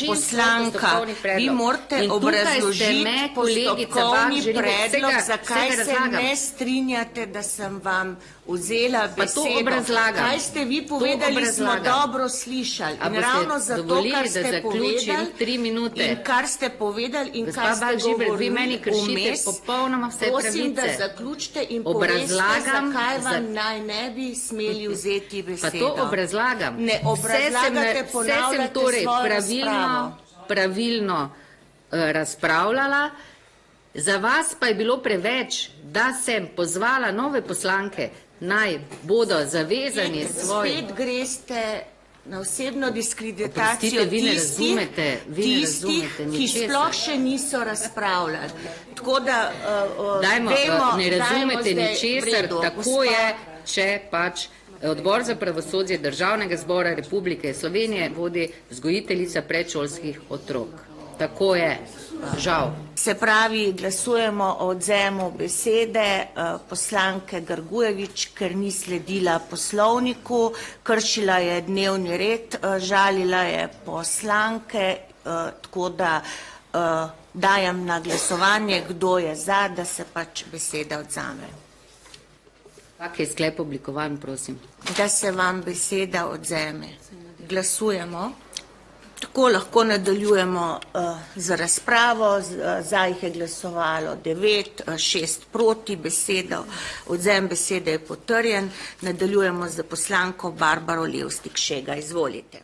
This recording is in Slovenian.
poslanka, vi morate obrazložiti postopkovni predlog, zakaj se ne strinjate, da sem vam vzela besedo. Kaj ste vi povedali, smo dobro slišali. In ravno zato, kar ste povedali, in kar ste povedali, in kar ste govorili vmes, prosim, da zaključite in poveste, zakaj vam naj ne bi smeli vzeti besedo. Pa to obrazlagam. Ne obrazlagate, ponavljate svojo razpravo. Pravilno razpravljala. Za vas pa je bilo preveč, da sem pozvala nove poslanke, naj bodo zavezani svoji. Spet greste na osebno diskreditacijo tistih, ki sploh še niso razpravljali. Tako da ne razumete ničesar, tako je, če pač Odbor za pravosodje Državnega zbora Republike Slovenije vodi vzgojiteljica predšolskih otrok. Tako je, žal. Se pravi, glasujemo o odvzemu besede poslanke Grgurevič, ker ni sledila poslovniku, kršila je dnevni red, žalila je poslanke, tako da dajem na glasovanje, kdo je za, da se pač beseda odvzame. Kak je sklep oblikovan, prosim? Da se vam beseda odvzeme. Glasujemo. Tako lahko nadaljujemo z razpravo. Za jih je glasovalo 9, 6 proti besedo. Odvzem besede je potrjen. Nadaljujemo z poslanko Barbaro Levstik Šega. Izvolite.